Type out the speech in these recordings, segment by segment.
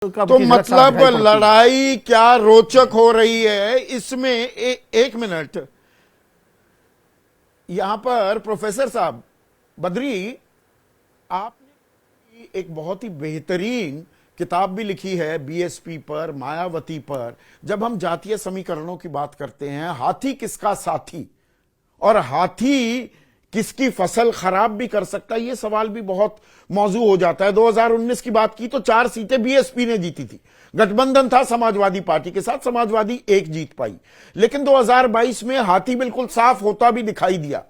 तो मतलब लड़ाई क्या रोचक हो रही है इसमें। एक मिनट, यहां पर प्रोफेसर साहब बद्री, आपने एक बहुत ही बेहतरीन किताब भी लिखी है बीएसपी पर, मायावती पर। जब हम जातीय समीकरणों की बात करते हैं, हाथी किसका साथी और हाथी किसकी फसल खराब भी कर सकता है, यह सवाल भी बहुत मौजू हो जाता है। 2019 की बात की तो 4 सीटें बीएसपी ने जीती थी, गठबंधन था समाजवादी पार्टी के साथ, समाजवादी 1 जीत पाई। लेकिन 2022 में हाथी बिल्कुल साफ होता भी दिखाई दिया।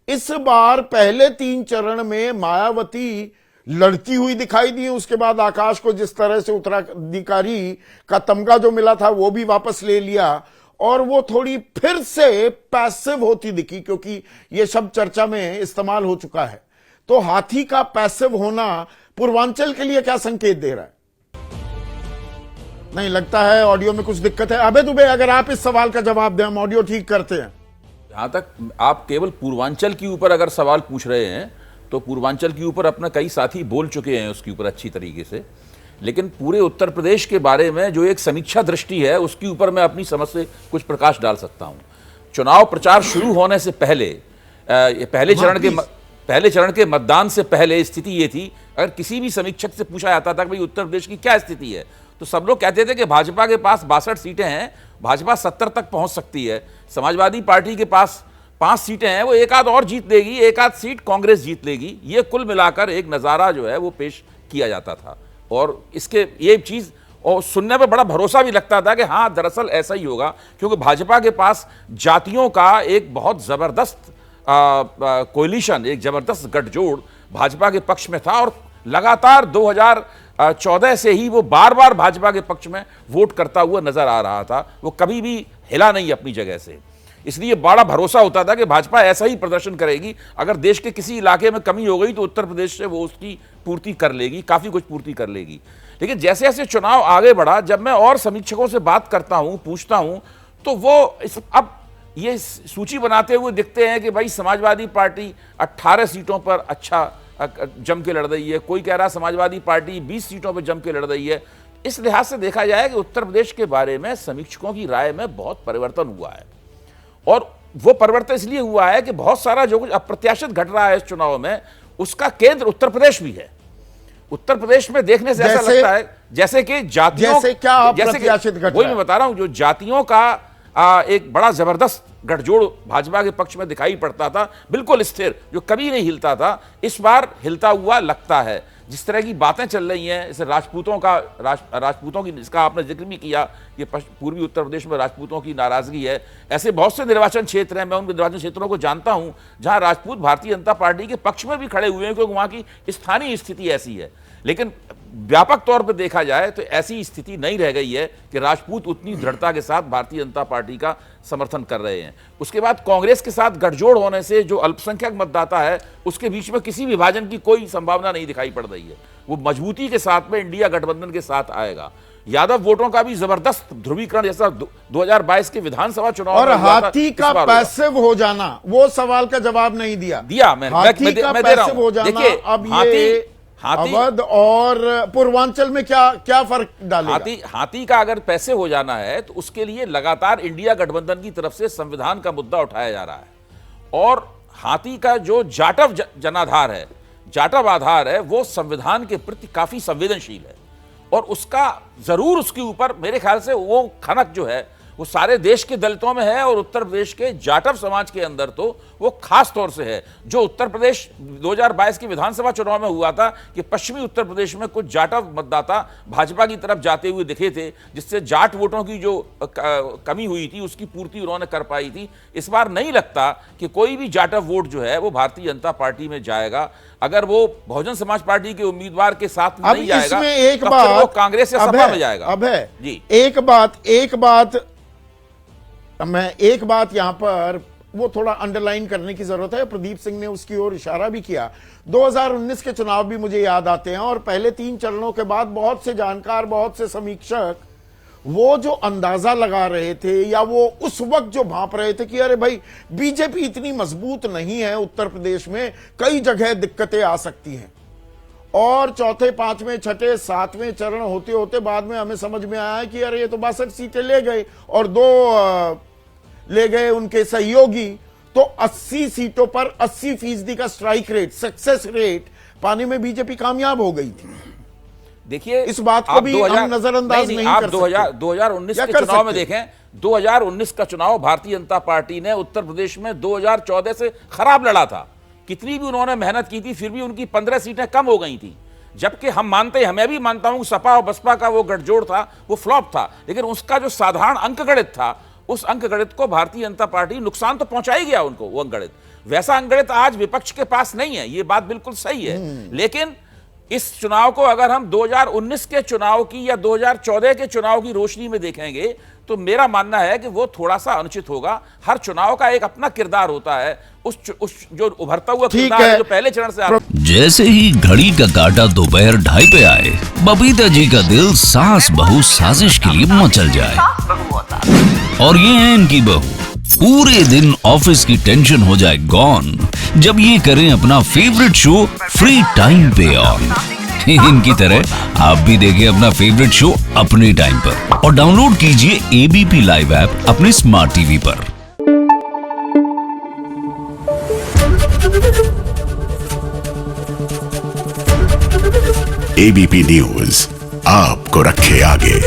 इस बार पहले 3 चरण में मायावती लड़ती हुई दिखाई दी। उसके बाद आकाश को जिस तरह से उत्तराधिकारी का तमगा जो मिला था वो भी वापस ले लिया और वो थोड़ी फिर से पैसिव होती दिखी, क्योंकि ये शब्द चर्चा में इस्तेमाल हो चुका है। तो हाथी का पैसिव होना पूर्वांचल के लिए क्या संकेत दे रहा है? नहीं लगता है ऑडियो में कुछ दिक्कत है। अबे दुबे, अगर आप इस सवाल का जवाब दें, हम ऑडियो ठीक करते हैं। जहां तक आप केवल पूर्वांचल के ऊपर अगर सवाल पूछ रहे हैं तो पूर्वांचल के ऊपर अपना कई साथी बोल चुके हैं उसके ऊपर अच्छी तरीके से, लेकिन पूरे उत्तर प्रदेश के बारे में जो एक समीक्षा दृष्टि है उसके ऊपर मैं अपनी समझ से कुछ प्रकाश डाल सकता हूं। चुनाव प्रचार शुरू होने से पहले पहले चरण के मतदान से पहले स्थिति ये थी, अगर किसी भी समीक्षक से पूछा जाता था कि भाई उत्तर प्रदेश की क्या स्थिति है, तो सब लोग कहते थे कि भाजपा के पास 62 सीटें हैं, भाजपा 70 तक पहुंच सकती है, समाजवादी पार्टी के पास 5 सीटें हैं, वो एक आध और जीत लेगी, एक आध सीट कांग्रेस जीत लेगी। ये कुल मिलाकर एक नज़ारा जो है वो पेश किया जाता था और इसके ये चीज़ और सुनने में बड़ा भरोसा भी लगता था कि हाँ दरअसल ऐसा ही होगा, क्योंकि भाजपा के पास जातियों का एक बहुत ज़बरदस्त कोलिशन, एक ज़बरदस्त गठजोड़ भाजपा के पक्ष में था और लगातार 2014 से ही वो बार बार भाजपा के पक्ष में वोट करता हुआ नजर आ रहा था। वो कभी भी हिला नहीं अपनी जगह से, इसलिए बड़ा भरोसा होता था कि भाजपा ऐसा ही प्रदर्शन करेगी। अगर देश के किसी इलाके में कमी हो गई तो उत्तर प्रदेश से वो उसकी पूर्ति कर लेगी, काफ़ी कुछ पूर्ति कर लेगी। लेकिन जैसे जैसे चुनाव आगे बढ़ा, जब मैं और समीक्षकों से बात करता हूँ, पूछता हूँ, तो वो अब ये सूची बनाते हुए दिखते हैं कि भाई समाजवादी पार्टी 18 सीटों पर अच्छा जम के लड़ रही है, कोई कह रहा समाजवादी पार्टी 20 सीटों पर जम के लड़ रही है। इस लिहाज से देखा जाए कि उत्तर प्रदेश के बारे में समीक्षकों की राय में बहुत परिवर्तन हुआ है और वो परिवर्तन इसलिए हुआ है कि बहुत सारा जो कुछ अप्रत्याशित घट रहा है इस चुनाव में, उसका केंद्र उत्तर प्रदेश भी है। उत्तर प्रदेश में देखने से ऐसा लगता है जैसे कि जातियों, वही मैं बता रहा हूं, जो जातियों का एक बड़ा जबरदस्त गठजोड़ भाजपा के पक्ष में दिखाई पड़ता था, बिल्कुल स्थिर, जो कभी नहीं हिलता था, इस बार हिलता हुआ लगता है। जिस तरह की बातें चल रही हैं, जैसे राजपूतों की, जिसका आपने जिक्र भी किया कि पूर्वी उत्तर प्रदेश में राजपूतों की नाराजगी है, ऐसे बहुत से निर्वाचन क्षेत्र हैं, मैं उन निर्वाचन क्षेत्रों को जानता हूं जहां राजपूत भारतीय जनता पार्टी के पक्ष में भी खड़े हुए हैं, क्योंकि वहां की स्थानीय स्थिति ऐसी है। लेकिन व्यापक तौर पर देखा जाए तो ऐसी स्थिति नहीं रह गई है कि राजपूत उतनी दृढ़ता के साथ भारतीय जनता पार्टी का समर्थन कर रहे हैं। उसके बाद कांग्रेस के साथ गठजोड़ होने से जो अल्पसंख्यक मतदाता है उसके बीच में किसी विभाजन की कोई संभावना नहीं दिखाई पड़ रही है। वो मजबूती के साथ में इंडिया गठबंधन के साथ आएगा। यादव वोटों का भी जबरदस्त ध्रुवीकरण जैसा 2022 के विधानसभा चुनाव और हाथी का पैसिव हो जाना, वो सवाल का जवाब नहीं दिया मैं दे रहा हूं। देखिए, अब ये अवध और पूर्वांचल में क्या फर्क डालेगा? हाथी का अगर पैसे हो जाना है तो उसके लिए लगातार इंडिया गठबंधन की तरफ से संविधान का मुद्दा उठाया जा रहा है और हाथी का जो जाटव जनाधार है, जाटव आधार है, वो संविधान के प्रति काफी संवेदनशील है और उसका जरूर उसके ऊपर मेरे ख्याल से वो खनक जो है वो सारे देश के दलितों में है और उत्तर प्रदेश के जाटव समाज के अंदर तो वो खास तौर से है। जो उत्तर प्रदेश 2022 की विधानसभा चुनाव में हुआ था कि पश्चिमी उत्तर प्रदेश में कुछ जाटव मतदाता भाजपा की तरफ जाते हुए दिखे थे, जिससे जाट वोटों की जो कमी हुई थी उसकी पूर्ति उन्होंने कर पाई थी। इस बार नहीं लगता कि कोई भी जाटव वोट जो है वो भारतीय जनता पार्टी में जाएगा। अगर वो बहुजन समाज पार्टी के उम्मीदवार के साथ नहीं जाएगा, एक बात वो कांग्रेस या सपा में जाएगा। अब है जी, एक बात मैं एक बात यहां पर वो थोड़ा अंडरलाइन करने की जरूरत है। प्रदीप सिंह ने उसकी ओर इशारा भी किया। 2019 के चुनाव भी मुझे याद आते हैं और पहले 3 चरणों के बाद बहुत से जानकार, बहुत से समीक्षक वो जो अंदाजा लगा रहे थे या वो उस वक्त जो भांप रहे थे कि अरे भाई बीजेपी इतनी मजबूत नहीं है उत्तर प्रदेश में, कई जगह दिक्कतें आ सकती हैं। और चौथे, पांचवें, छठे, सातवें चरण होते होते बाद में हमें समझ में आया कि अरे ये तो 62 सीटें ले गए और 2 ले गए उनके सहयोगी, तो 80 सीटों पर 80% का स्ट्राइक रेट, सक्सेस रेट पाने में बीजेपी कामयाब हो गई थी। देखिए इस बात को भी हम नजरअंदाज नहीं आप कर 2019 के चुनाव में देखें, 2019 का चुनाव भारतीय जनता पार्टी ने उत्तर प्रदेश में 2014 से खराब लड़ा था। कितनी भी उन्होंने मेहनत की थी, फिर भी उनकी 15 सीटें कम हो गई थी। जबकि हम मानते हैं, मैं भी मानता हूं कि सपा और बसपा का वो गठजोड़ था, वो फ्लॉप था, लेकिन उसका जो साधारण अंकगणित था, उस अंकगणित को भारतीय जनता पार्टी नुकसान तो पहुंचा ही गया उनको। वो अंकगणित, वैसा अंकगणित आज विपक्ष के पास नहीं है, ये बात बिल्कुल सही है। लेकिन इस चुनाव को अगर हम 2019 के चुनाव की या 2014 के चुनाव की रोशनी में देखेंगे तो मेरा मानना है कि वो थोड़ा सा अनुचित होगा। हर चुनाव का एक अपना किरदार होता है, उस जो उभरता हुआ किरदार है, जो पहले चरण से आता है। जैसे ही घड़ी का काटा दोपहर 2:30 पे आए, बबीता जी का दिल सास बहू साजिश के लिए मचल जाए। और ये है इनकी बहू, पूरे दिन ऑफिस की टेंशन हो जाए गॉन जब ये करें अपना फेवरेट शो फ्री टाइम पे ऑन। इनकी तरह आप भी देखिए अपना फेवरेट शो अपने टाइम पर और डाउनलोड कीजिए एबीपी लाइव ऐप अपने स्मार्ट टीवी पर। एबीपी न्यूज आपको रखे आगे।